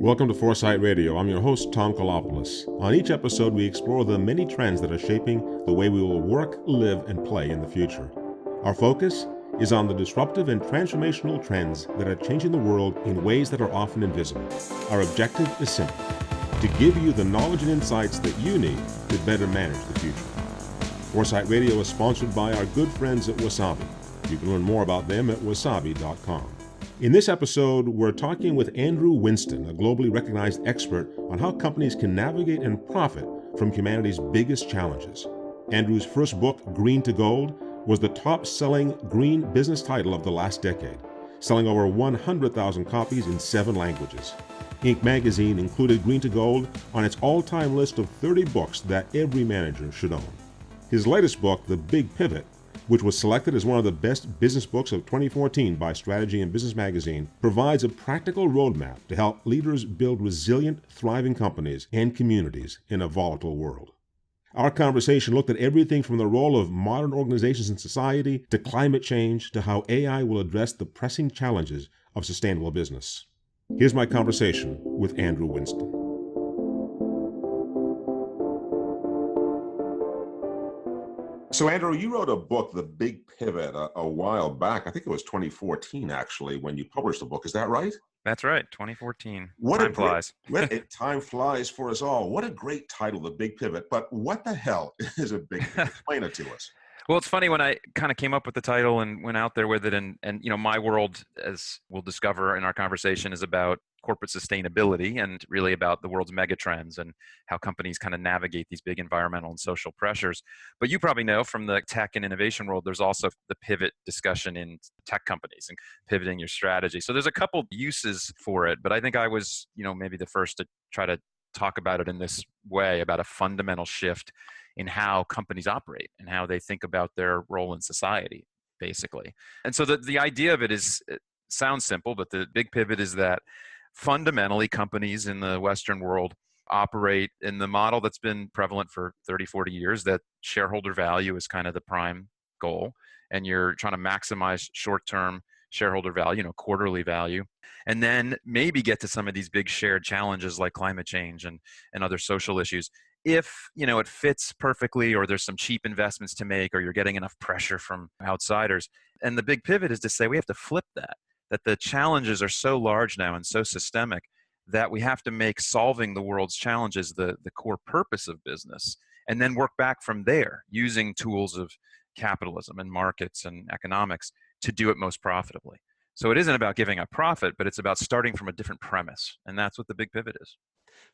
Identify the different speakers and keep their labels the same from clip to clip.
Speaker 1: Welcome to Foresight Radio. I'm your host, Tom Koulopoulos. On each episode, we explore the many trends that are shaping the way we will work, live, and play in the future. Our focus is on the disruptive and transformational trends that are changing the world in ways that are often invisible. Our objective is simple: to give you the knowledge and insights that you need to better manage the future. Foresight Radio is sponsored by our good friends at Wasabi. You can learn more about them at wasabi.com. In this episode, we're talking with Andrew Winston, a globally recognized expert on how companies can navigate and profit from humanity's biggest challenges. Andrew's first book, Green to Gold, was the top-selling green business title of the last decade, selling over 100,000 copies in 7 languages. Inc. magazine included Green to Gold on its all-time list of 30 books that every manager should own. His latest book, The Big Pivot, which was selected as one of the best business books of 2014 by Strategy and Business Magazine, provides a practical roadmap to help leaders build resilient, thriving companies and communities in a volatile world. Our conversation looked at everything from the role of modern organizations in society to climate change to how AI will address the pressing challenges of sustainable business. Here's my conversation with Andrew Winston. So, Andrew, you wrote a book, The Big Pivot, a while back. I think it was 2014, actually, when you published the book. Is that right?
Speaker 2: That's right, 2014.
Speaker 1: Time
Speaker 2: flies.
Speaker 1: Time flies for us all. What a great title, The Big Pivot. But what the hell is a big pivot? Explain it to us.
Speaker 2: Well, it's funny, when I kind of came up with the title and went out there with it, and my world, as we'll discover in our conversation, is about corporate sustainability and really about the world's megatrends and how companies kind of navigate these big environmental and social pressures. But you probably know from the tech and innovation world, there's also the pivot discussion in tech companies and pivoting your strategy. So there's a couple uses for it, but I think I was, maybe the first to try to talk about it in this way, about a fundamental shift in how companies operate and how they think about their role in society, basically. And so the idea of it sounds simple, but the big pivot is that fundamentally companies in the Western world operate in the model that's been prevalent for 30, 40 years, that shareholder value is kind of the prime goal. And you're trying to maximize short-term shareholder value, quarterly value, and then maybe get to some of these big shared challenges like climate change and other social issues. If, it fits perfectly, or there's some cheap investments to make, or you're getting enough pressure from outsiders. And the big pivot is to say we have to flip that the challenges are so large now and so systemic that we have to make solving the world's challenges the core purpose of business, and then work back from there using tools of capitalism and markets and economics to do it most profitably. So it isn't about giving up profit, but it's about starting from a different premise. And that's what the big pivot is.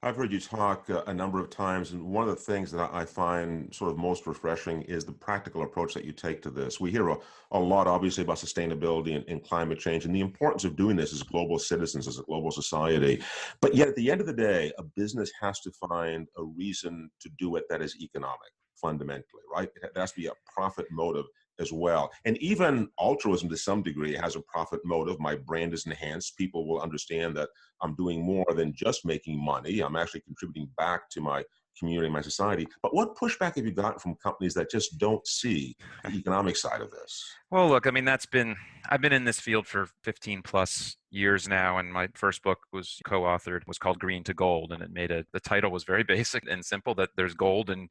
Speaker 1: I've heard you talk a number of times, and one of the things that I find sort of most refreshing is the practical approach that you take to this. We hear a lot, obviously, about sustainability and climate change and the importance of doing this as global citizens, as a global society. But yet, at the end of the day, a business has to find a reason to do it that is economic, fundamentally, right? It has to be a profit motive as well. And even altruism, to some degree, has a profit motive. My brand is enhanced. People will understand that I'm doing more than just making money. I'm actually contributing back to my community, my society. But what pushback have you gotten from companies that just don't see the economic side of this?
Speaker 2: Well, look, I've been in this field for 15 plus years now, and my first book was called Green to Gold, and the title was very basic and simple, that there's gold in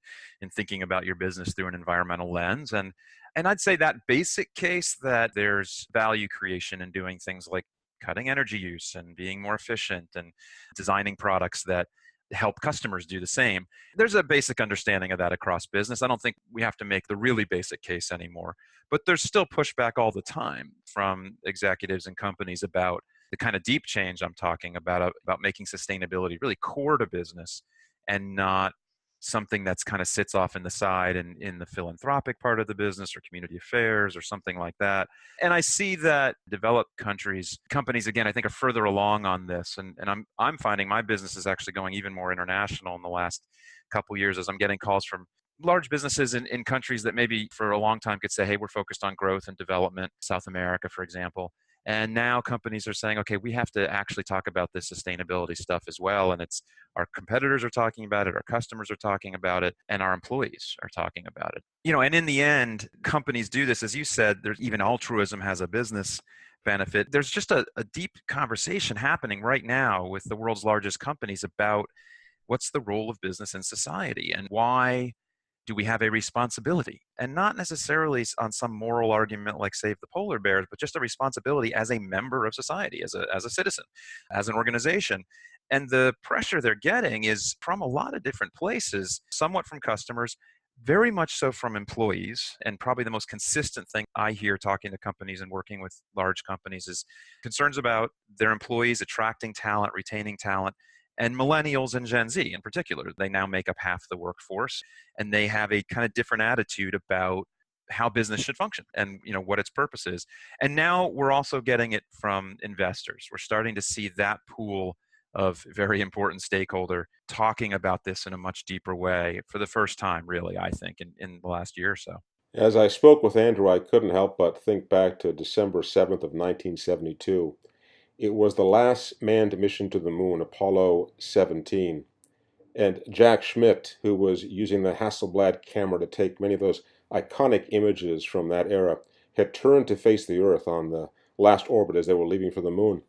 Speaker 2: thinking about your business through an environmental lens. And I'd say that basic case, that there's value creation in doing things like cutting energy use and being more efficient and designing products that help customers do the same. There's a basic understanding of that across business. I don't think we have to make the really basic case anymore, but there's still pushback all the time from executives and companies about the kind of deep change I'm talking about making sustainability really core to business and not something that's kind of sits off in the side and in the philanthropic part of the business or community affairs or something like that. And I see that developed companies, again, I think are further along on this. And I'm finding my business is actually going even more international in the last couple of years, as I'm getting calls from large businesses in countries that maybe for a long time could say, hey, we're focused on growth and development, South America, for example. And now companies are saying, okay, we have to actually talk about this sustainability stuff as well. And it's our competitors are talking about it, our customers are talking about it, and our employees are talking about it. And in the end, companies do this, as you said, there's even altruism has a business benefit. There's just a deep conversation happening right now with the world's largest companies about what's the role of business in society and why do we have a responsibility? And not necessarily on some moral argument like save the polar bears, but just a responsibility as a member of society, as a citizen, as an organization. And the pressure they're getting is from a lot of different places, somewhat from customers, very much so from employees. And probably the most consistent thing I hear talking to companies and working with large companies is concerns about their employees attracting talent, retaining talent, and millennials and Gen Z in particular. They now make up half the workforce, and they have a kind of different attitude about how business should function and what its purpose is. And now we're also getting it from investors. We're starting to see that pool of very important stakeholder talking about this in a much deeper way for the first time, really, I think, in the last year or so.
Speaker 1: As I spoke with Andrew, I couldn't help but think back to December 7th of 1972. It was the last manned mission to the moon, Apollo 17. And Jack Schmitt, who was using the Hasselblad camera to take many of those iconic images from that era, had turned to face the Earth on the last orbit as they were leaving for the moon.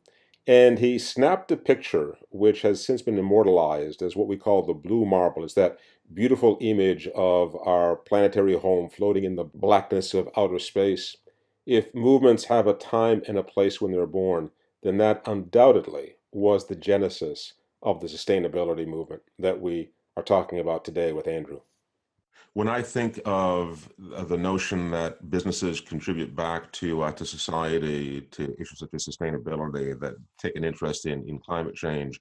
Speaker 1: And he snapped a picture which has since been immortalized as what we call the blue marble. It's that beautiful image of our planetary home floating in the blackness of outer space. If movements have a time and a place when they're born, then that undoubtedly was the genesis of the sustainability movement that we are talking about today with Andrew. When I think of the notion that businesses contribute back to society, to issues such as sustainability, that take an interest in climate change,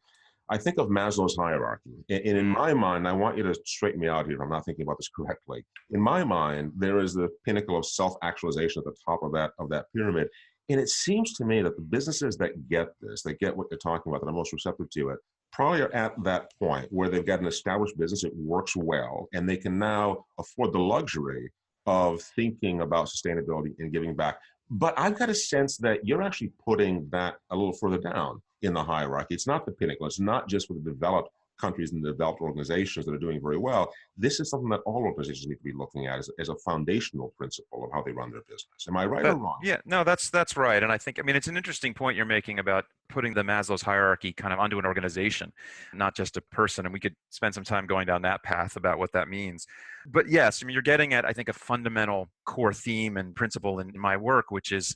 Speaker 1: I think of Maslow's hierarchy. And in my mind, I want you to straighten me out here if I'm not thinking about this correctly. In my mind, there is the pinnacle of self-actualization at the top of that pyramid. And it seems to me that the businesses that get this, that get what you're talking about, that are most receptive to it, probably are at that point where they've got an established business, it works well, and they can now afford the luxury of thinking about sustainability and giving back. But I've got a sense that you're actually putting that a little further down in the hierarchy. It's not the pinnacle. It's not just for the developed countries and the developed organizations that are doing very well. This is something that all organizations need to be looking at as a foundational principle of how they run their business. Am I right or wrong?
Speaker 2: Yeah, no, that's right. And I think, it's an interesting point you're making about putting the Maslow's hierarchy kind of onto an organization, not just a person. And we could spend some time going down that path about what that means. But yes, you're getting at, I think, a fundamental core theme and principle in my work, which is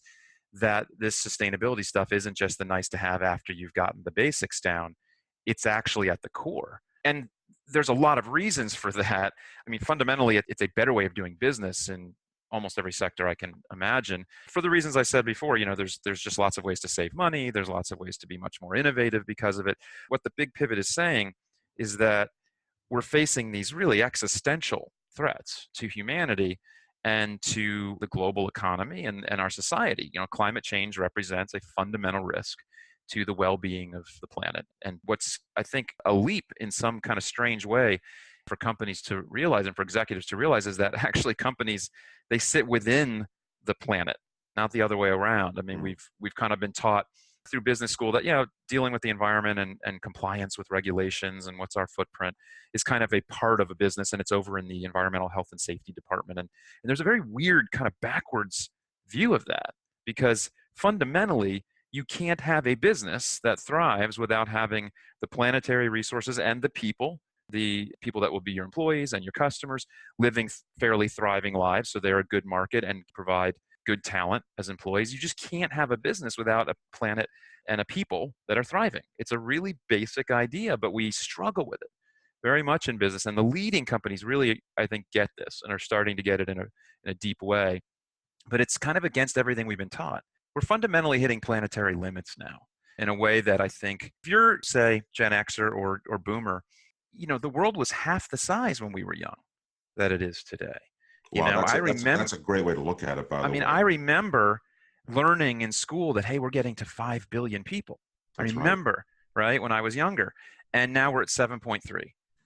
Speaker 2: that this sustainability stuff isn't just the nice to have after you've gotten the basics down. It's actually at the core. And there's a lot of reasons for that. Fundamentally, it's a better way of doing business in almost every sector I can imagine. For the reasons I said before, there's just lots of ways to save money. There's lots of ways to be much more innovative because of it. What the big pivot is saying is that we're facing these really existential threats to humanity and to the global economy and our society. Climate change represents a fundamental risk to the well-being of the planet. And what's, I think, a leap in some kind of strange way for companies to realize and for executives to realize is that actually companies, they sit within the planet, not the other way around. We've kind of been taught through business school that, dealing with the environment and compliance with regulations and what's our footprint is kind of a part of a business, and it's over in the environmental health and safety department. And there's a very weird kind of backwards view of that, because fundamentally, you can't have a business that thrives without having the planetary resources and the people that will be your employees and your customers living fairly thriving lives, so they're a good market and provide good talent as employees. You just can't have a business without a planet and a people that are thriving. It's a really basic idea, but we struggle with it very much in business. And the leading companies really, I think, get this and are starting to get it in a deep way. But it's kind of against everything we've been taught. We're fundamentally hitting planetary limits now in a way that I think if you're, say, Gen Xer or Boomer, the world was half the size when we were young that it is today.
Speaker 1: Wow, that's a great way to look at it, by the way.
Speaker 2: I remember learning in school that, hey, we're getting to 5 billion people.
Speaker 1: That's
Speaker 2: I remember, right, when I was younger. And now we're at 7.3.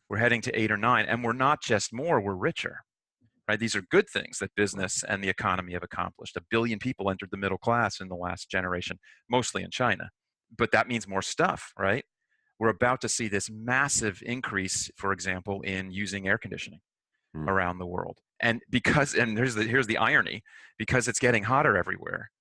Speaker 2: We're heading to 8 or 9. And we're not just more, we're richer. Right? These are good things that business and the economy have accomplished. 1 billion people entered the middle class in the last generation, mostly in China. But that means more stuff, right? We're about to see this massive increase, for example, in using air conditioning around the world. And here's the irony, because it's getting hotter everywhere,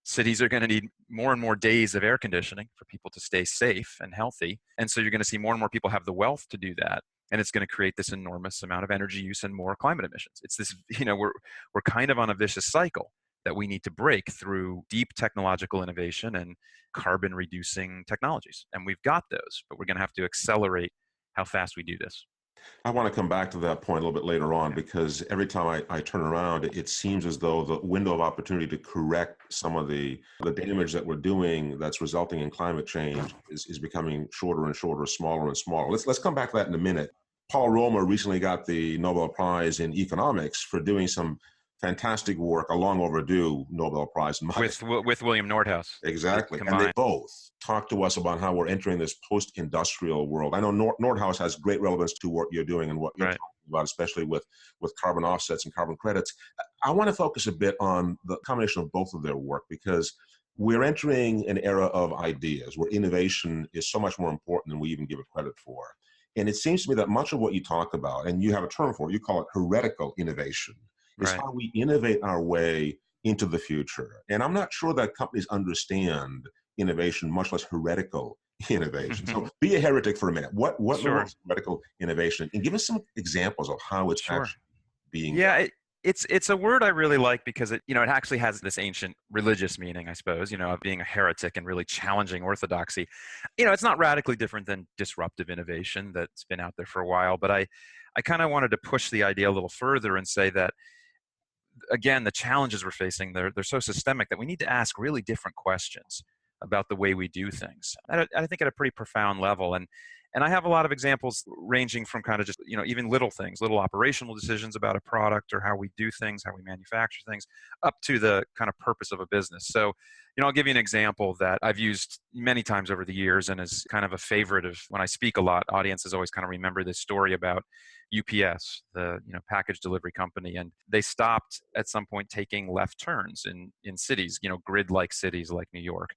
Speaker 2: Cities are going to need more and more days of air conditioning for people to stay safe and healthy. And so you're going to see more and more people have the wealth to do that. And it's going to create this enormous amount of energy use and more climate emissions. It's this, we're kind of on a vicious cycle that we need to break through deep technological innovation and carbon reducing technologies. And we've got those, but we're going to have to accelerate how fast we do this.
Speaker 1: I want to come back to that point a little bit later on, because every time I turn around, it seems as though the window of opportunity to correct some of the damage that we're doing that's resulting in climate change is becoming shorter and shorter, smaller and smaller. Let's come back to that in a minute. Paul Romer recently got the Nobel Prize in economics for doing some fantastic work, a long overdue Nobel Prize.
Speaker 2: With William Nordhaus.
Speaker 1: Exactly. And they both talk to us about how we're entering this post-industrial world. I know Nordhaus has great relevance to what you're doing and what you're talking about, especially with carbon offsets and carbon credits. I want to focus a bit on the combination of both of their work, because we're entering an era of ideas where innovation is so much more important than we even give it credit for. And it seems to me that much of what you talk about, and you have a term for it, you call it heretical innovation, is how we innovate our way into the future. And I'm not sure that companies understand innovation, much less heretical innovation. So be a heretic for a minute. What is heretical innovation? And give us some examples of how it's actually being done.
Speaker 2: It's a word I really like, because it actually has this ancient religious meaning, I suppose, of being a heretic and really challenging orthodoxy. It's not radically different than disruptive innovation that's been out there for a while, but I kind of wanted to push the idea a little further and say that, again, the challenges we're facing, they're so systemic that we need to ask really different questions about the way we do things. I think at a pretty profound level. And I have a lot of examples ranging from kind of just, even little things, little operational decisions about a product or how we do things, how we manufacture things, up to the kind of purpose of a business. So, I'll give you an example that I've used many times over the years and is kind of a favorite of when I speak a lot. Audiences always kind of remember this story about UPS, the package delivery company, and they stopped at some point taking left turns in cities, grid-like cities like New York.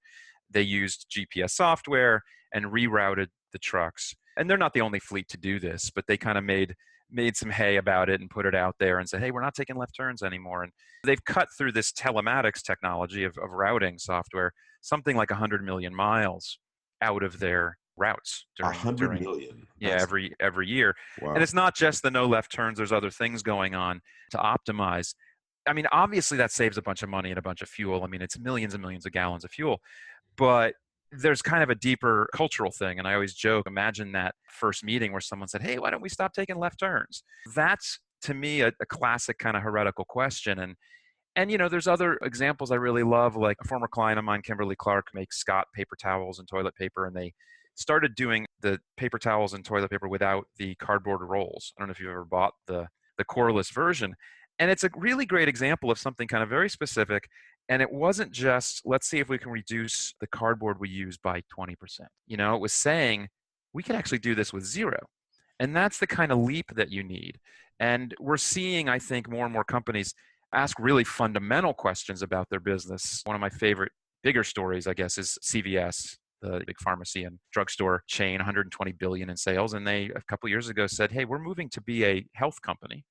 Speaker 2: They used GPS software and rerouted the trucks. And they're not the only fleet to do this, but they kind of made some hay about it and put it out there and said, hey, we're not taking left turns anymore. And they've cut through this telematics technology of routing software, something like 100 million miles out of their routes.
Speaker 1: 100 million?
Speaker 2: Yeah, every year. Wow. And it's not just the no left turns. There's other things going on to optimize. I mean, obviously that saves a bunch of money and a bunch of fuel. I mean, it's millions and millions of gallons of fuel. But there's kind of a deeper cultural thing. And I always joke, imagine that first meeting where someone said, hey, why don't we stop taking left turns? That's, to me, a classic kind of heretical question. And there's other examples I really love, like a former client of mine, Kimberly Clark, makes Scott paper towels and toilet paper. And they started doing the paper towels and toilet paper without the cardboard rolls. I don't know if you've ever bought the coreless version. And it's a really great example of something kind of very specific. And it wasn't just, let's see if we can reduce the cardboard we use by 20%. It was saying we could actually do this with zero. And that's the kind of leap that you need. And we're seeing, I think, more and more companies ask really fundamental questions about their business. One of my favorite bigger stories, I guess, is CVS, the big pharmacy and drugstore chain, 120 billion in sales. And they, a couple of years ago, said, hey, we're moving to be a health company.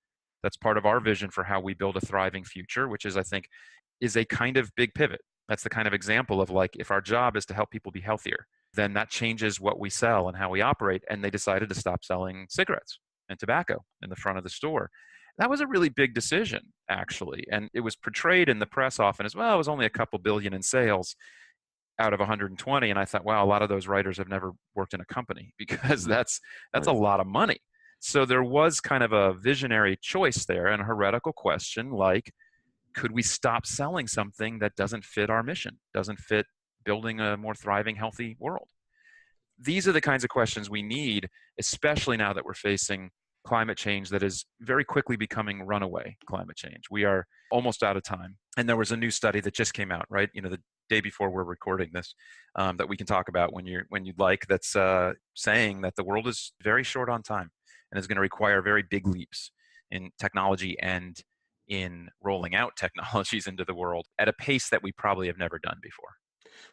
Speaker 2: That's part of our vision for how we build a thriving future, which is, I think, is a kind of big pivot. That's the kind of example of, like, if our job is to help people be healthier, then that changes what we sell and how we operate. And they decided to stop selling cigarettes and tobacco in the front of the store. That was a really big decision, actually. And it was portrayed in the press often as, well, it was only a couple billion in sales out of 120. And I thought, wow, a lot of those writers have never worked in a company, because that's a lot of money. So there was kind of a visionary choice there and a heretical question, like, could we stop selling something that doesn't fit our mission, doesn't fit building a more thriving, healthy world? These are the kinds of questions we need, especially now that we're facing climate change that is very quickly becoming runaway climate change. We are almost out of time. And there was a new study that just came out, right? The day before we're recording this, that we can talk about when you'd like, that's saying that the world is very short on time and is going to require very big leaps in technology and in rolling out technologies into the world at a pace that we probably have never done before.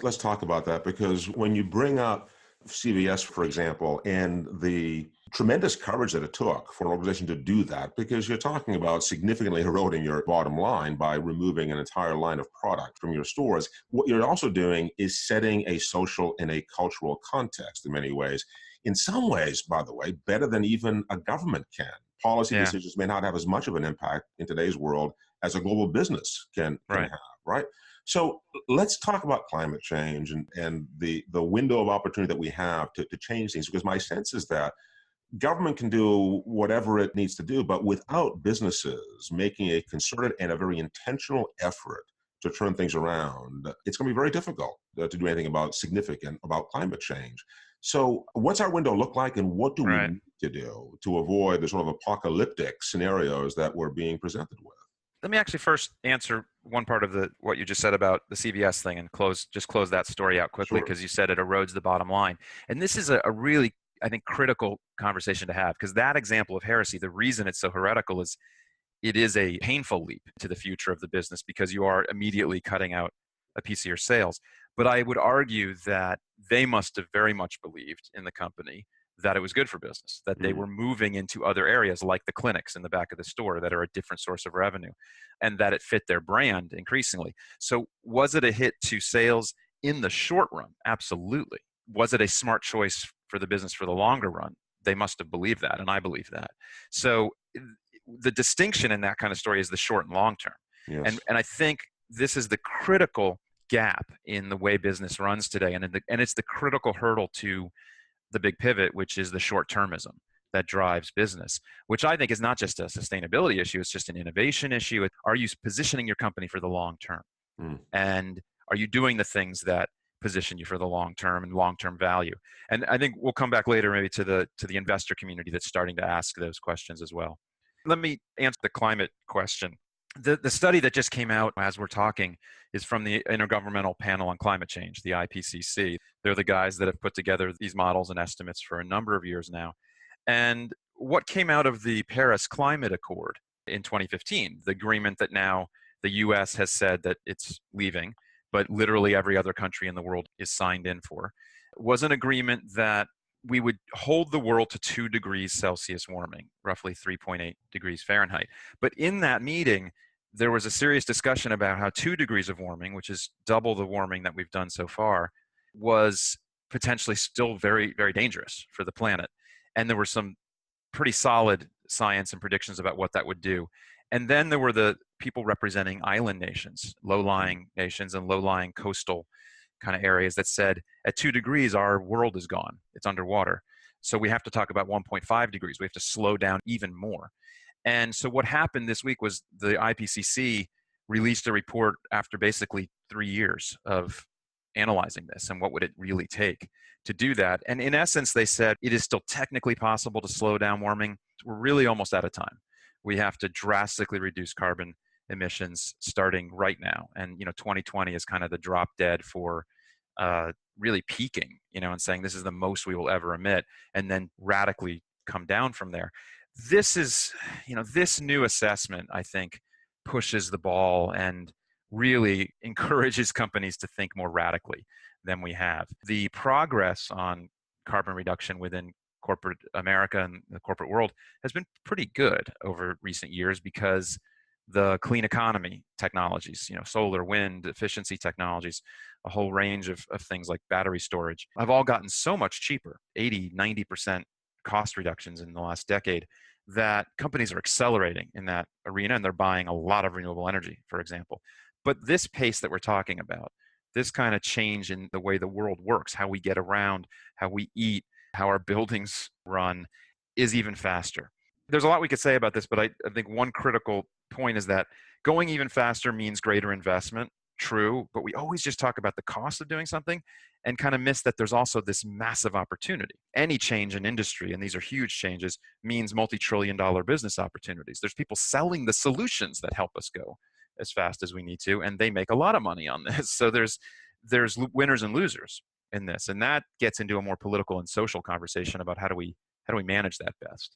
Speaker 1: Let's talk about that, because when you bring up CVS, for example, and the tremendous courage that it took for an organization to do that, because you're talking about significantly eroding your bottom line by removing an entire line of product from your stores. What you're also doing is setting a social and a cultural context in many ways. In some ways, by the way, better than even a government can. Policy
Speaker 2: Yeah,
Speaker 1: decisions may not have as much of an impact in today's world as a global business can
Speaker 2: right.
Speaker 1: have, right? So let's talk about climate change and the window of opportunity that we have to change things, because my sense is that government can do whatever it needs to do, but without businesses making a concerted and a very intentional effort to turn things around, it's going to be very difficult to do anything significant about climate change. So what's our window look like, and what do we
Speaker 2: Right.
Speaker 1: need to do to avoid the sort of apocalyptic scenarios that we're being presented with?
Speaker 2: Let me actually first answer one part of what you just said about the CVS thing and close that story out quickly,
Speaker 1: Sure.
Speaker 2: because you said it erodes the bottom line. And this is a really, I think, critical conversation to have, because that example of heresy, the reason it's so heretical is it is a painful leap to the future of the business, because you are immediately cutting out a piece of your sales. But I would argue that they must have very much believed in the company that it was good for business, that they
Speaker 1: Mm.
Speaker 2: were moving into other areas like the clinics in the back of the store that are a different source of revenue, and that it fit their brand increasingly. So was it a hit to sales in the short run? Absolutely. Was it a smart choice for the business for the longer run? They must have believed that, and I believe that. So the distinction in that kind of story is the short and long term.
Speaker 1: Yes.
Speaker 2: And I think this is the critical gap in the way business runs today. And it's the critical hurdle to the big pivot, which is the short termism that drives business, which I think is not just a sustainability issue, it's just an innovation issue. Are you positioning your company for the long term?
Speaker 1: Mm.
Speaker 2: And are you doing the things that position you for the long term and long term value? And I think we'll come back later maybe to the investor community that's starting to ask those questions as well. Let me answer the climate question. The study that just came out as we're talking is from the Intergovernmental Panel on Climate Change, the IPCC. They're the guys that have put together these models and estimates for a number of years now. And what came out of the Paris Climate Accord in 2015, the agreement that now the US has said that it's leaving, but literally every other country in the world is signed in for, was an agreement that we would hold the world to 2 degrees Celsius warming, roughly 3.8 degrees Fahrenheit. But in that meeting, there was a serious discussion about how 2 degrees of warming, which is double the warming that we've done so far, was potentially still very, very dangerous for the planet. And there were some pretty solid science and predictions about what that would do. And then there were the people representing island nations, low-lying nations and low-lying coastal kind of areas that said at 2 degrees, our world is gone. It's underwater. So we have to talk about 1.5 degrees. We have to slow down even more. And so what happened this week was the IPCC released a report after basically 3 years of analyzing this and what would it really take to do that. And in essence, they said it is still technically possible to slow down warming. We're really almost out of time. We have to drastically reduce carbon emissions starting right now. And 2020 is kind of the drop dead for really peaking, and saying this is the most we will ever emit, and then radically come down from there. This is, this new assessment, I think, pushes the ball and really encourages companies to think more radically than we have. The progress on carbon reduction within corporate America and the corporate world has been pretty good over recent years, because the clean economy technologies, solar, wind, efficiency technologies, a whole range of things like battery storage have all gotten so much cheaper, 80, 90% cost reductions in the last decade, that companies are accelerating in that arena, and they're buying a lot of renewable energy, for example. But this pace that we're talking about, this kind of change in the way the world works, how we get around, how we eat, how our buildings run, is even faster. There's a lot we could say about this, but I think one critical point is that going even faster means greater investment. True, but we always just talk about the cost of doing something and kind of miss that there's also this massive opportunity. Any change in industry, and these are huge changes, means multi-trillion-dollar business opportunities. There's people selling the solutions that help us go as fast as we need to, and they make a lot of money on this. So there's winners and losers in this, and that gets into a more political and social conversation about how do we How do we manage that best?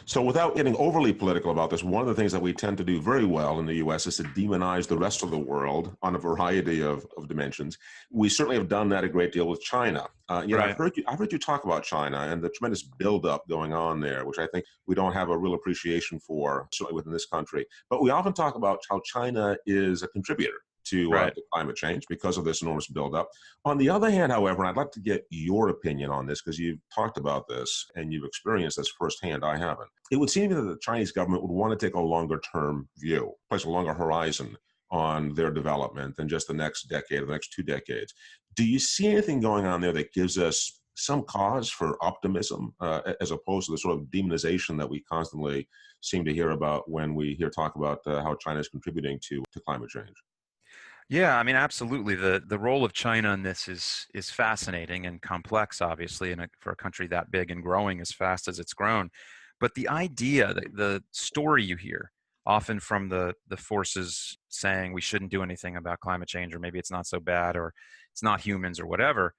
Speaker 1: So without getting overly political about this, one of the things that we tend to do very well in the U.S. is to demonize the rest of the world on a variety of dimensions. We certainly have done that a great deal with China. Yet
Speaker 2: Right.
Speaker 1: I've heard you talk about China and the tremendous buildup going on there, which I think we don't have a real appreciation for, certainly within this country. But we often talk about how China is a contributor
Speaker 2: Right.
Speaker 1: to climate change because of this enormous buildup. On the other hand, however, and I'd like to get your opinion on this because you've talked about this and you've experienced this firsthand. I haven't. It would seem that the Chinese government would want to take a longer term view, place a longer horizon on their development than just the next decade or the next 2 decades. Do you see anything going on there that gives us some cause for optimism as opposed to the sort of demonization that we constantly seem to hear about when we hear talk about how China is contributing to climate change?
Speaker 2: Yeah, I mean, absolutely. The role of China in this is fascinating and complex, obviously, for a country that big and growing as fast as it's grown. But the idea, the story you hear often from the forces saying we shouldn't do anything about climate change, or maybe it's not so bad, or it's not humans, or whatever,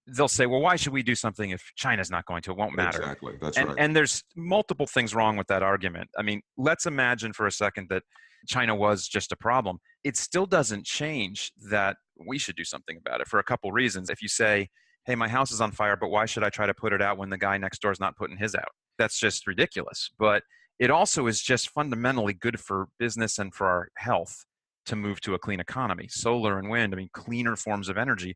Speaker 2: they'll say, well, why should we do something if China's not going to? It won't matter.
Speaker 1: Exactly. That's
Speaker 2: And
Speaker 1: right.
Speaker 2: and there's multiple things wrong with that argument. I mean, let's imagine for a second that China was just a problem. It still doesn't change that we should do something about it for a couple reasons. If you say, hey, my house is on fire, but why should I try to put it out when the guy next door is not putting his out? That's just ridiculous. But it also is just fundamentally good for business and for our health to move to a clean economy. Solar and wind, I mean, cleaner forms of energy.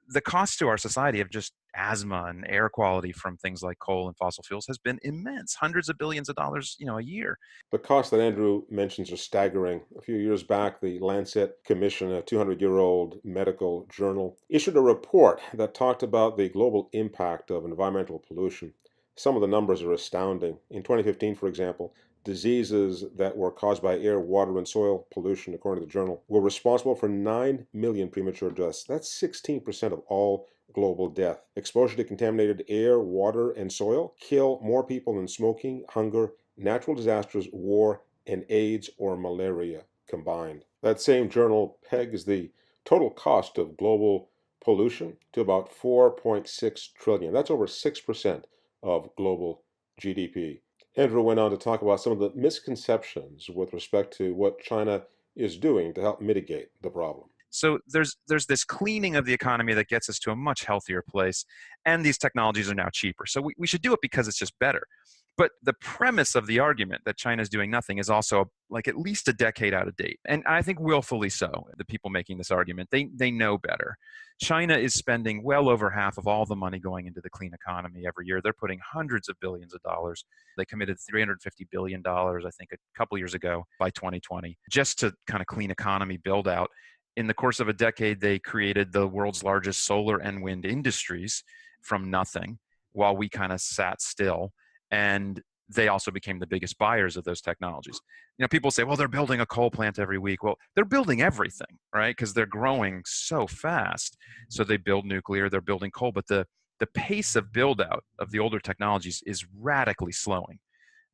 Speaker 2: The cost to our society of just asthma and air quality from things like coal and fossil fuels has been immense, hundreds of billions of dollars, a year.
Speaker 1: The costs that Andrew mentions are staggering. A few years back, the Lancet Commission, a 200-year-old medical journal, issued a report that talked about the global impact of environmental pollution. Some of the numbers are astounding. In 2015, for example, diseases that were caused by air, water, and soil pollution, according to the journal, were responsible for 9 million premature deaths. That's 16% of all global death. Exposure to contaminated air, water, and soil kill more people than smoking, hunger, natural disasters, war, and AIDS or malaria combined. That same journal pegs the total cost of global pollution to about 4.6 trillion. That's over 6% of global GDP. Andrew went on to talk about some of the misconceptions with respect to what China is doing to help mitigate the problem.
Speaker 2: So there's this cleaning of the economy that gets us to a much healthier place, and these technologies are now cheaper. So we should do it because it's just better. But the premise of the argument that China is doing nothing is also like at least a decade out of date. And I think willfully so. The people making this argument, they know better. China is spending well over half of all the money going into the clean economy every year. They're putting hundreds of billions of dollars. They committed $350 billion, I think, a couple years ago by 2020, just to kind of clean economy build out. In the course of a decade, they created the world's largest solar and wind industries from nothing while we kind of sat still. And they also became the biggest buyers of those technologies. People say, well, they're building a coal plant every week. Well, they're building everything, right? Because they're growing so fast. So they build nuclear, they're building coal, but the pace of build out of the older technologies is radically slowing.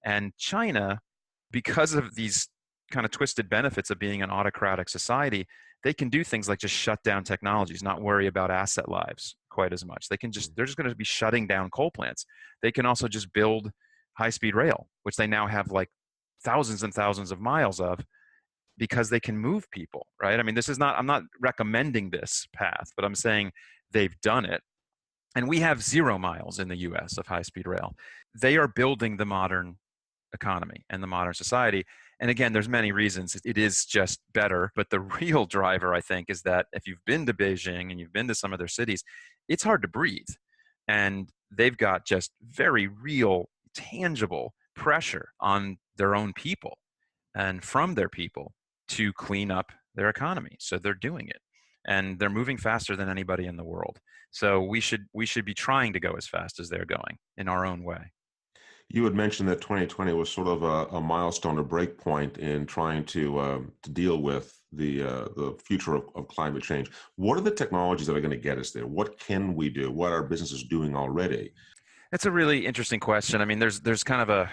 Speaker 2: And China, because of these kind of twisted benefits of being an autocratic society, they can do things like just shut down technologies, not worry about asset lives quite as much. They're just going to be shutting down coal plants. They can also just build high-speed rail, which they now have like thousands and thousands of miles of, because they can move people, right? I mean, I'm not recommending this path, but I'm saying they've done it. And we have 0 miles in the US of high-speed rail. They are building the modern economy and the modern society. And again, there's many reasons. It is just better. But the real driver, I think, is that if you've been to Beijing and you've been to some of their cities, it's hard to breathe. And they've got just very real, tangible pressure on their own people and from their people to clean up their economy. So they're doing it. And they're moving faster than anybody in the world. So we should be trying to go as fast as they're going in our own way.
Speaker 1: You had mentioned that 2020 was sort of a milestone, a break point in trying to deal with the future of climate change. What are the technologies that are going to get us there? What can we do? What are businesses doing already?
Speaker 2: That's a really interesting question. I mean, there's kind of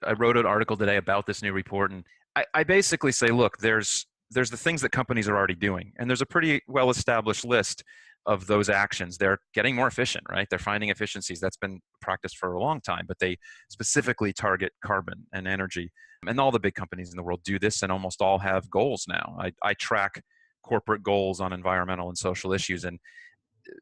Speaker 2: I wrote an article today about this new report, and I basically say, look, there's the things that companies are already doing, and there's a pretty well-established list of those actions, they're getting more efficient, right? They're finding efficiencies. That's been practiced for a long time, but they specifically target carbon and energy. And all the big companies in the world do this, and almost all have goals now. I track corporate goals on environmental and social issues. And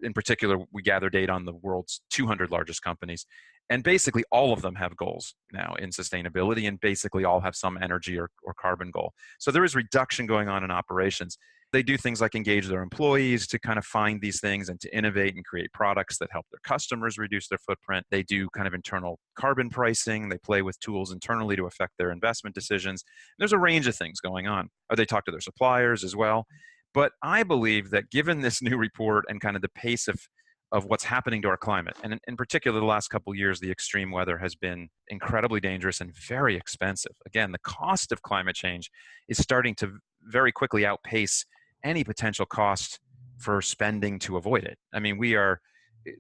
Speaker 2: in particular, we gather data on the world's 200 largest companies. And basically all of them have goals now in sustainability, and basically all have some energy or carbon goal. So there is reduction going on in operations. They do things like engage their employees to kind of find these things and to innovate and create products that help their customers reduce their footprint. They do kind of internal carbon pricing. They play with tools internally to affect their investment decisions. There's a range of things going on. Or they talk to their suppliers as well. But I believe that given this new report and kind of the pace of what's happening to our climate, and in particular the last couple of years, the extreme weather has been incredibly dangerous and very expensive. Again, the cost of climate change is starting to very quickly outpace any potential cost for spending to avoid it. I mean,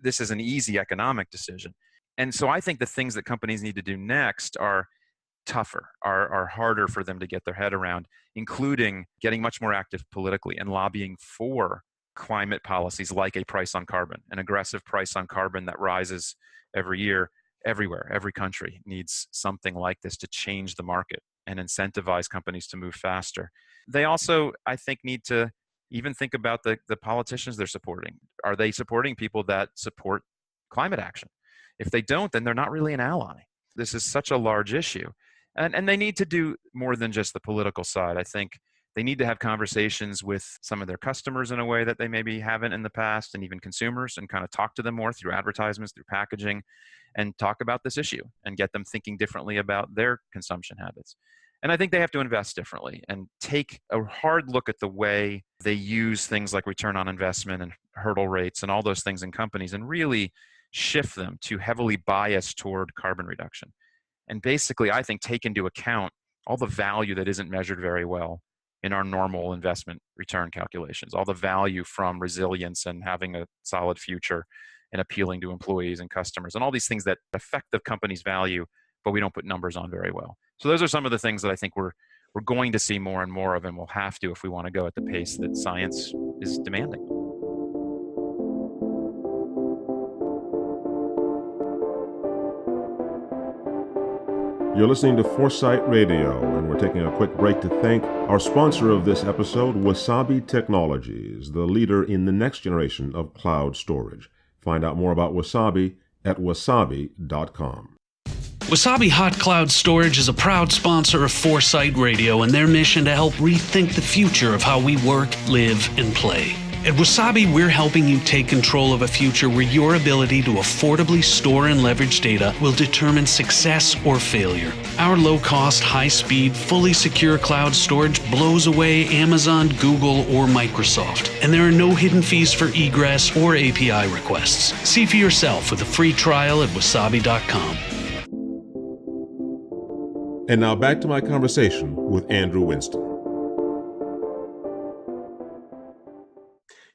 Speaker 2: this is an easy economic decision. And so I think the things that companies need to do next are tougher, are harder for them to get their head around, including getting much more active politically and lobbying for climate policies like a price on carbon, an aggressive price on carbon that rises every year, everywhere. Every country needs something like this to change the market and incentivize companies to move faster. They also, I think, need to even think about the politicians they're supporting. Are they supporting people that support climate action? If they don't, then they're not really an ally. This is such a large issue. And they need to do more than just the political side. I think they need to have conversations with some of their customers in a way that they maybe haven't in the past, and even consumers, and kind of talk to them more through advertisements, through packaging, and talk about this issue and get them thinking differently about their consumption habits. And I think they have to invest differently and take a hard look at the way they use things like return on investment and hurdle rates and all those things in companies, and really shift them to heavily bias toward carbon reduction. And basically, I think, take into account all the value that isn't measured very well in our normal investment return calculations, all the value from resilience and having a solid future and appealing to employees and customers, and all these things that affect the company's value, but we don't put numbers on very well. So those are some of the things that I think we're going to see more and more of, and we'll have to if we want to go at the pace that science is demanding.
Speaker 1: You're listening to Foresight Radio, and we're taking a quick break to thank our sponsor of this episode, Wasabi Technologies, the leader in the next generation of cloud storage. Find out more about Wasabi at wasabi.com.
Speaker 3: Wasabi Hot Cloud Storage is a proud sponsor of Foresight Radio and their mission to help rethink the future of how we work, live, and play. At Wasabi, we're helping you take control of a future where your ability to affordably store and leverage data will determine success or failure. Our low-cost, high-speed, fully secure cloud storage blows away Amazon, Google, or Microsoft, and there are no hidden fees for egress or API requests. See for yourself with a free trial at wasabi.com.
Speaker 1: And now back to my conversation with Andrew Winston.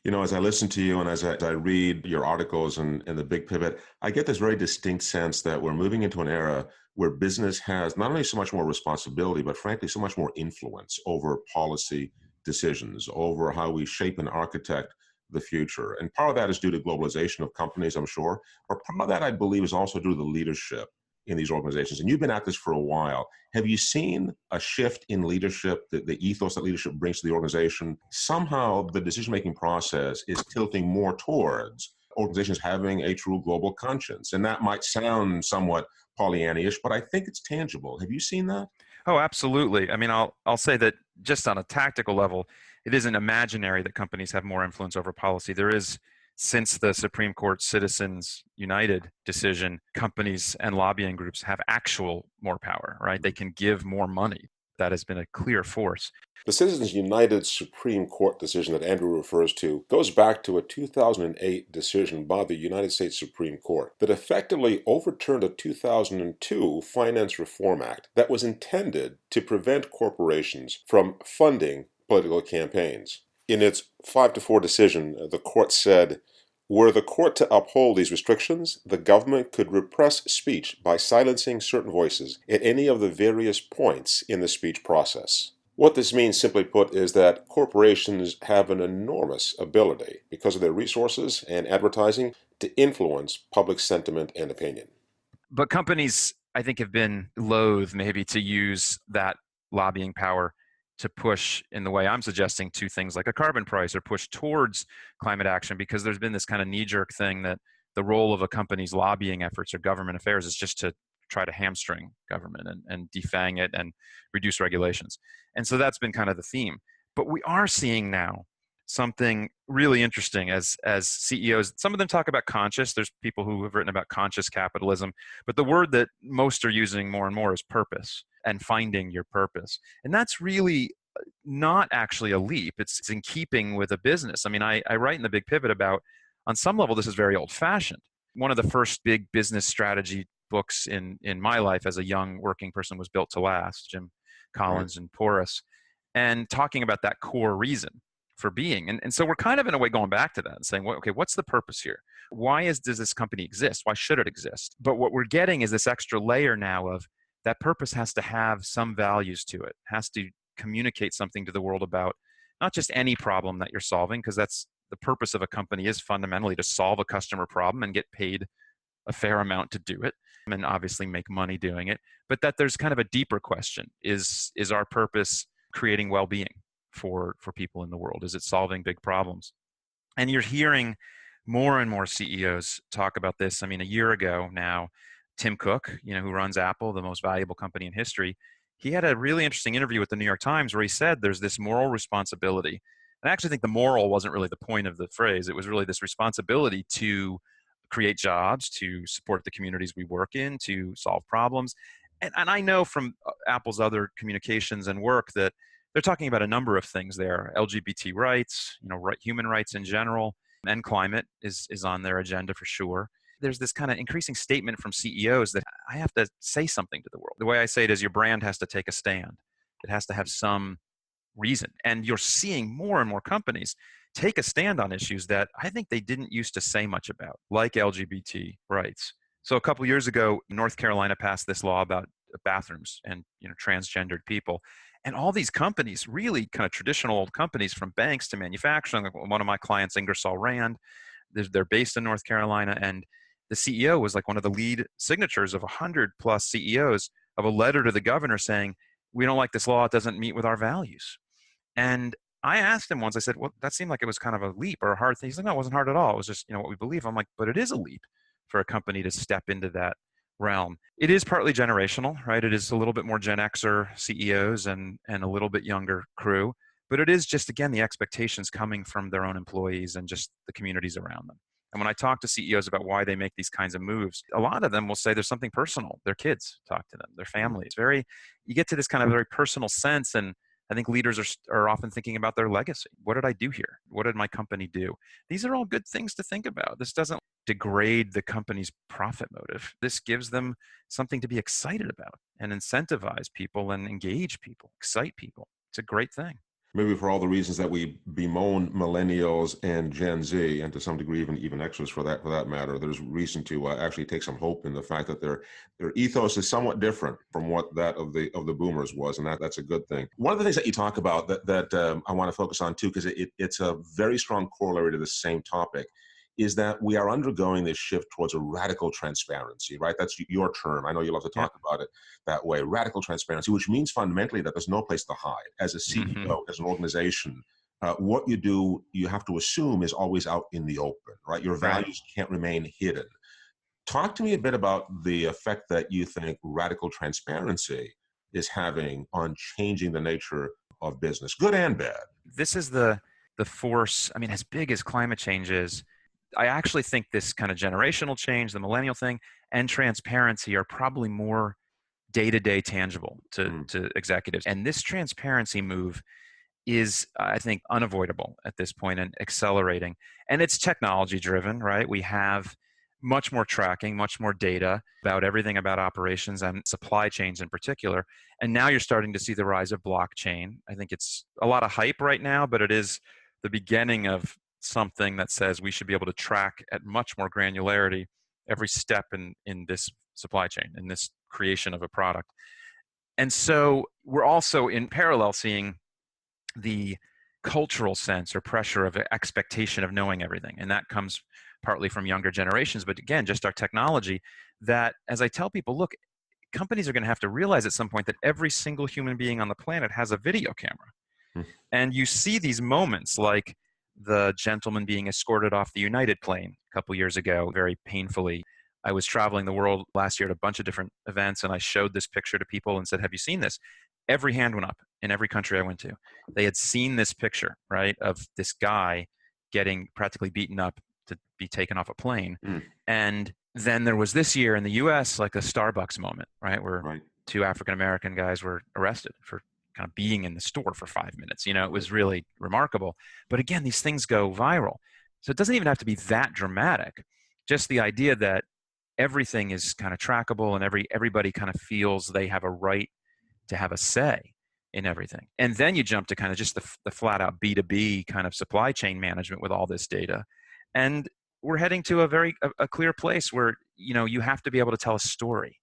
Speaker 1: You know, as I listen to you and as I read your articles and the big pivot, I get this very distinct sense that we're moving into an era where business has not only so much more responsibility, but frankly, so much more influence over policy decisions, over how we shape and architect the future. And part of that is due to globalization of companies, I'm sure. But part of that, I believe, is also due to the leadership in these organizations. And you've been at this for a while. Have you seen a shift in leadership, the ethos that leadership brings to the organization? Somehow the decision-making process is tilting more towards organizations having a true global conscience. And that might sound somewhat Pollyannish, but I think it's tangible. Have you seen that?
Speaker 2: Oh, absolutely. I mean, I'll say that just on a tactical level, it isn't imaginary that companies have more influence over policy. There is, since the Supreme Court Citizens United decision, companies and lobbying groups have actual more power, right? They can give more money. That has been a clear force.
Speaker 4: The Citizens United Supreme Court decision that Andrew refers to goes back to a 2008 decision by the United States Supreme Court that effectively overturned a 2002 Finance Reform Act that was intended to prevent corporations from funding political campaigns. In its 5-4 decision, the court said, were the court to uphold these restrictions, the government could repress speech by silencing certain voices at any of the various points in the speech process. What this means, simply put, is that corporations have an enormous ability, because of their resources and advertising, to influence public sentiment and opinion.
Speaker 2: But companies, I think, have been loath maybe to use that lobbying power to push in the way I'm suggesting to things like a carbon price or push towards climate action, because there's been this kind of knee-jerk thing that the role of a company's lobbying efforts or government affairs is just to try to hamstring government and defang it and reduce regulations. And so that's been kind of the theme. But we are seeing now something really interesting as CEOs. Some of them talk about conscious. There's people who have written about conscious capitalism, but the word that most are using more and more is purpose and finding your purpose. And that's really not actually a leap. It's in keeping with a business. I mean, I write in the Big Pivot about, on some level, this is very old fashioned. One of the first big business strategy books in my life as a young working person was Built to Last, Jim Collins and Porras, and talking about that core reason for being. And so we're kind of in a way going back to that and saying, well, okay, what's the purpose here? Does this company exist? Why should it exist? But what we're getting is this extra layer now of that purpose has to have some values to it, has to communicate something to the world about not just any problem that you're solving, because that's the purpose of a company is fundamentally to solve a customer problem and get paid a fair amount to do it and obviously make money doing it. But that there's kind of a deeper question. Is our purpose creating well-being for people in the world? Is it solving big problems? And you're hearing more and more CEOs talk about this. I mean, a year ago now, Tim Cook, who runs Apple, the most valuable company in history, he had a really interesting interview with the New York Times where he said there's this moral responsibility. And I actually think the moral wasn't really the point of the phrase. It was really this responsibility to create jobs, to support the communities we work in, to solve problems. And I know from Apple's other communications and work that they're talking about a number of things there. LGBT rights, human rights in general, and climate is on their agenda for sure. There's this kind of increasing statement from CEOs that I have to say something to the world. The way I say it is your brand has to take a stand. It has to have some reason. And you're seeing more and more companies take a stand on issues that I think they didn't used to say much about, like LGBT rights. So a couple of years ago, North Carolina passed this law about bathrooms and transgendered people. And all these companies, really kind of traditional old companies from banks to manufacturing, like one of my clients, Ingersoll Rand, they're based in North Carolina. And the CEO was like one of the lead signatures of 100 plus CEOs of a letter to the governor saying, we don't like this law, it doesn't meet with our values. And I asked him once, I said, well, that seemed like it was kind of a leap or a hard thing. He's like, no, it wasn't hard at all. It was just, what we believe. I'm like, but it is a leap for a company to step into that realm. It is partly generational, right? It is a little bit more Gen Xer CEOs and a little bit younger crew, but it is just, again, the expectations coming from their own employees and just the communities around them. And when I talk to CEOs about why they make these kinds of moves, a lot of them will say there's something personal. Their kids talk to them, their families. You get to this kind of very personal sense. And I think leaders are often thinking about their legacy. What did I do here? What did my company do? These are all good things to think about. This doesn't degrade the company's profit motive. This gives them something to be excited about and incentivize people and engage people, excite people. It's a great thing.
Speaker 4: Maybe for all the reasons that we bemoan millennials and Gen Z, and to some degree even Xers for that matter, there's reason to actually take some hope in the fact that their ethos is somewhat different from what that of the boomers was, and that's a good thing. One of the things that you talk about that I want to focus on too, because it's a very strong corollary to the same topic, is that we are undergoing this shift towards a radical transparency, right? That's your term. I know you love to talk about it that way. Radical transparency, which means fundamentally that there's no place to hide. As a CEO, as an organization, what you do, you have to assume is always out in the open, right? Your values can't remain hidden. Talk to me a bit about the effect that you think radical transparency is having on changing the nature of business, good and bad.
Speaker 2: This is the force. I mean, as big as climate change is, I actually think this kind of generational change, the millennial thing, and transparency are probably more day-to-day tangible to executives. And this transparency move is, I think, unavoidable at this point and accelerating. And it's technology-driven, right? We have much more tracking, much more data about everything about operations and supply chains in particular. And now you're starting to see the rise of blockchain. I think it's a lot of hype right now, but it is the beginning of something that says we should be able to track at much more granularity every step in this supply chain, in this creation of a product. And so we're also in parallel seeing the cultural sense or pressure of expectation of knowing everything. And that comes partly from younger generations, but again, just our technology that, as I tell people, look, companies are going to have to realize at some point that every single human being on the planet has a video camera. And you see these moments like the gentleman being escorted off the United plane a couple years ago, very painfully. I was traveling the world last year at a bunch of different events, and I showed this picture to people and said, have you seen this? Every hand went up in every country I went to. They had seen this picture, right, of this guy getting practically beaten up to be taken off a plane. And then there was this year in the US, like a Starbucks moment, right, where two African-American guys were arrested for kind of being in the store for 5 minutes. It was really remarkable. But again, these things go viral. So it doesn't even have to be that dramatic. Just the idea that everything is kind of trackable and everybody kind of feels they have a right to have a say in everything. And then you jump to kind of just the flat out B2B kind of supply chain management with all this data. And we're heading to a clear place where, you have to be able to tell a story.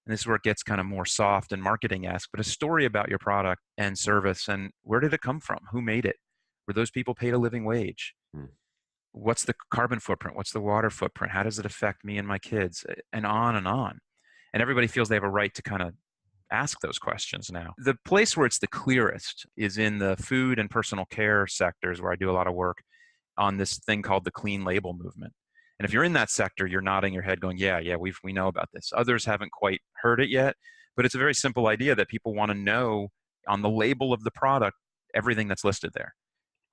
Speaker 2: And this is where it gets kind of more soft and marketing-esque, but a story about your product and service and where did it come from? Who made it? Were those people paid a living wage? What's the carbon footprint? What's the water footprint? How does it affect me and my kids? And on and on. And everybody feels they have a right to kind of ask those questions now. The place where it's the clearest is in the food and personal care sectors where I do a lot of work on this thing called the clean label movement. And if you're in that sector, you're nodding your head going, yeah, we know about this. Others haven't quite heard it yet, but it's a very simple idea that people want to know on the label of the product, everything that's listed there.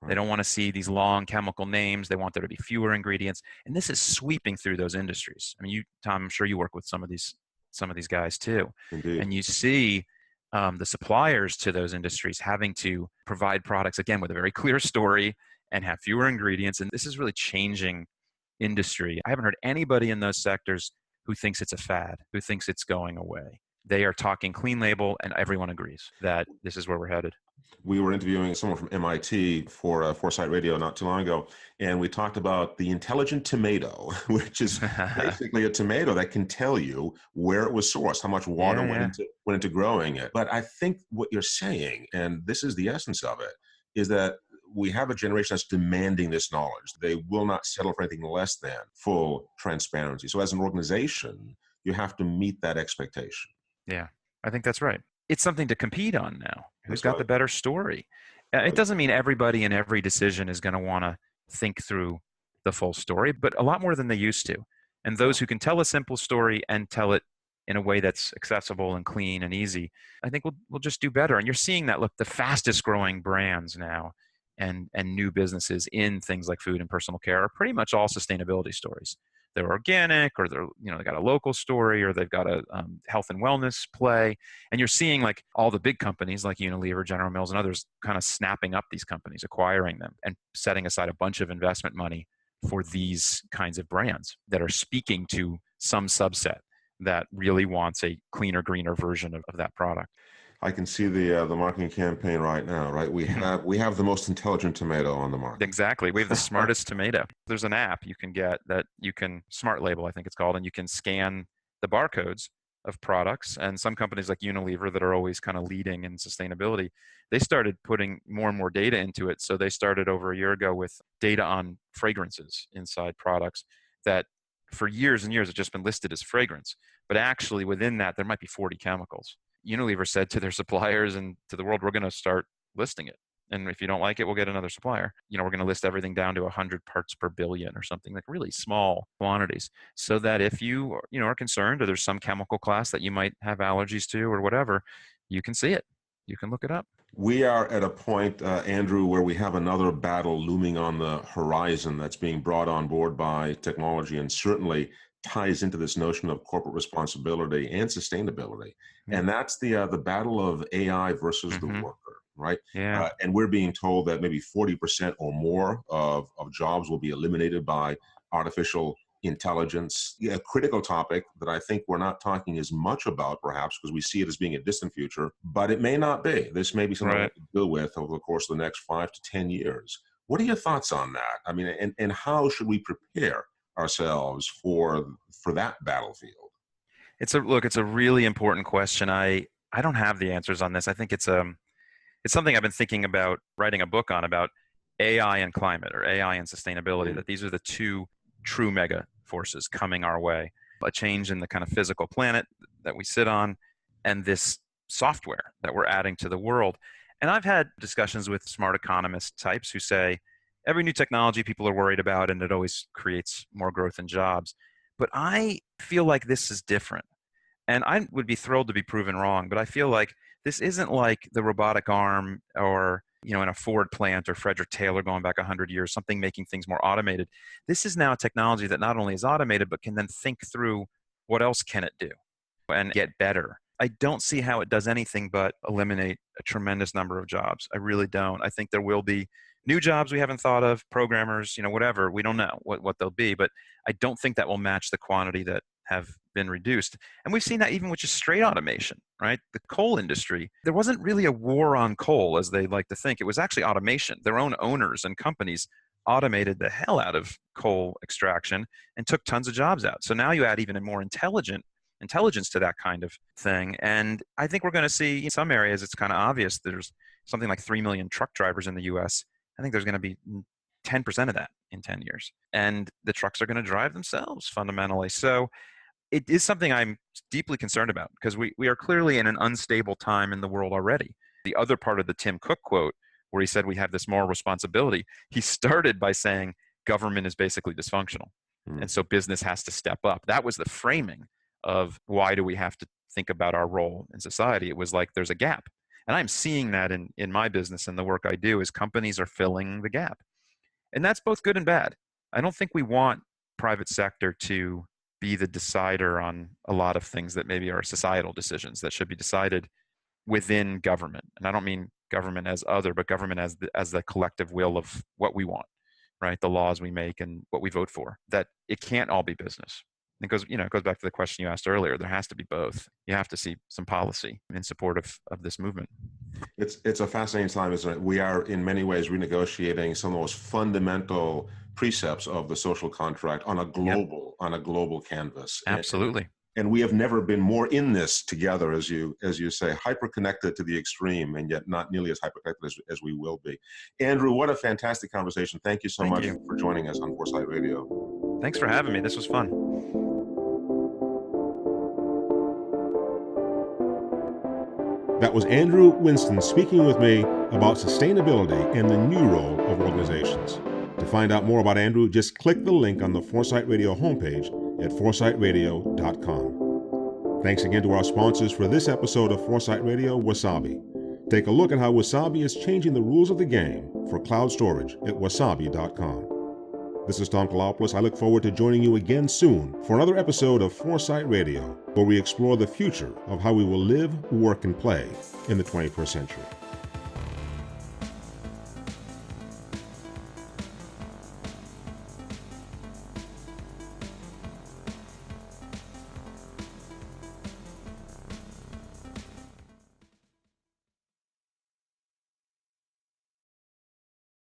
Speaker 2: They don't want to see these long chemical names. They want there to be fewer ingredients. And this is sweeping through those industries. I mean, Tom, I'm sure you work with some of these guys too.
Speaker 4: Indeed.
Speaker 2: And you see the suppliers to those industries having to provide products, again, with a very clear story and have fewer ingredients. And this is really changing industry. I haven't heard anybody in those sectors who thinks it's a fad, who thinks it's going away. They are talking clean label, and everyone agrees that this is where we're headed.
Speaker 4: We were interviewing someone from MIT for Foresight Radio not too long ago, and we talked about the intelligent tomato, which is basically a tomato that can tell you where it was sourced, how much water went into growing it. But I think what you're saying, and this is the essence of it, is that we have a generation that's demanding this knowledge. They will not settle for anything less than full transparency. So as an organization, you have to meet that expectation.
Speaker 2: Yeah, I think that's right. It's something to compete on now. Who's got the better story?
Speaker 4: Right.
Speaker 2: It doesn't mean everybody in every decision is going to want to think through the full story, but a lot more than they used to. And those who can tell a simple story and tell it in a way that's accessible and clean and easy, I think we'll just do better. And you're seeing that, look, the fastest growing brands now and new businesses in things like food and personal care are pretty much all sustainability stories. They're organic, or they got a local story, or they've got a health and wellness play. And you're seeing like all the big companies like Unilever, General Mills, and others kind of snapping up these companies, acquiring them, and setting aside a bunch of investment money for these kinds of brands that are speaking to some subset that really wants a cleaner, greener version of that product.
Speaker 4: I can see the marketing campaign right now, right? We have the most intelligent tomato on the market.
Speaker 2: Exactly. We have the smartest tomato. There's an app you can get that you can, Smart Label, I think it's called, and you can scan the barcodes of products. And some companies like Unilever that are always kind of leading in sustainability, they started putting more and more data into it. So they started over a year ago with data on fragrances inside products that for years and years have just been listed as fragrance. But actually within that, there might be 40 chemicals. Unilever said to their suppliers and to the world, we're going to start listing it. And if you don't like it, we'll get another supplier. We're going to list everything down to 100 parts per billion or something, like really small quantities, so that if you are concerned, or there's some chemical class that you might have allergies to or whatever, you can see it. You can look it up.
Speaker 4: We are at a point, Andrew, where we have another battle looming on the horizon that's being brought on board by technology, and certainly ties into this notion of corporate responsibility and sustainability. And that's the battle of AI versus the worker, right?
Speaker 2: Yeah.
Speaker 4: And we're being told that maybe 40% or more of jobs will be eliminated by artificial intelligence. A critical topic that I think we're not talking as much about, perhaps, because we see it as being a distant future, but it may not be. This may be something we have to deal with over the course of the next 5 to 10 years. What are your thoughts on that? I mean, and how should we prepare ourselves for that battlefield?
Speaker 2: It's a really important question. I I don't have the answers on this. I think it's something I've been thinking about writing a book on, about AI and climate, or AI and sustainability, that these are the two true mega forces coming our way. A change in the kind of physical planet that we sit on, and this software that we're adding to the world. And I've had discussions with smart economist types who say every new technology people are worried about, and it always creates more growth in jobs. But I feel like this is different. And I would be thrilled to be proven wrong, but I feel like this isn't like the robotic arm, or in a Ford plant, or Frederick Taylor going back 100 years, something making things more automated. This is now a technology that not only is automated, but can then think through what else can it do and get better. I don't see how it does anything but eliminate a tremendous number of jobs. I really don't. I think there will be new jobs we haven't thought of, programmers, whatever. We don't know what they'll be, but I don't think that will match the quantity that have been reduced. And we've seen that even with just straight automation, right? The coal industry, there wasn't really a war on coal as they like to think. It was actually automation. Their own owners and companies automated the hell out of coal extraction and took tons of jobs out. So now you add even a more intelligence to that kind of thing. And I think we're going to see in some areas, it's kind of obvious. There's something like 3 million truck drivers in the US. I think there's going to be 10% of that in 10 years. And the trucks are going to drive themselves fundamentally. So it is something I'm deeply concerned about, because we are clearly in an unstable time in the world already. The other part of the Tim Cook quote, where he said we have this moral responsibility, he started by saying government is basically dysfunctional. And so business has to step up. That was the framing of why do we have to think about our role in society. It was like there's a gap. And I'm seeing that in my business and the work I do, is companies are filling the gap. And that's both good and bad. I don't think we want private sector to be the decider on a lot of things that maybe are societal decisions that should be decided within government. And I don't mean government as other, but government as the collective will of what we want, right? The laws we make and what we vote for. That it can't all be business. It goes back to the question you asked earlier. There has to be both. You have to see some policy in support of this movement.
Speaker 4: It's a fascinating time, isn't it? We are in many ways renegotiating some of the most fundamental precepts of the social contract on a global canvas.
Speaker 2: Absolutely.
Speaker 4: And we have never been more in this together, as you say, hyper-connected to the extreme, and yet not nearly as hyper-connected as we will be. Andrew, what a fantastic conversation. Thank you so much for joining us on Foresight Radio.
Speaker 2: Thanks for having me. This was fun.
Speaker 1: That was Andrew Winston speaking with me about sustainability and the new role of organizations. To find out more about Andrew, just click the link on the Foresight Radio homepage at foresightradio.com. Thanks again to our sponsors for this episode of Foresight Radio, Wasabi. Take a look at how Wasabi is changing the rules of the game for cloud storage at wasabi.com. This is Tom Koulopoulos. I look forward to joining you again soon for another episode of Foresight Radio, where we explore the future of how we will live, work, and play in the 21st century.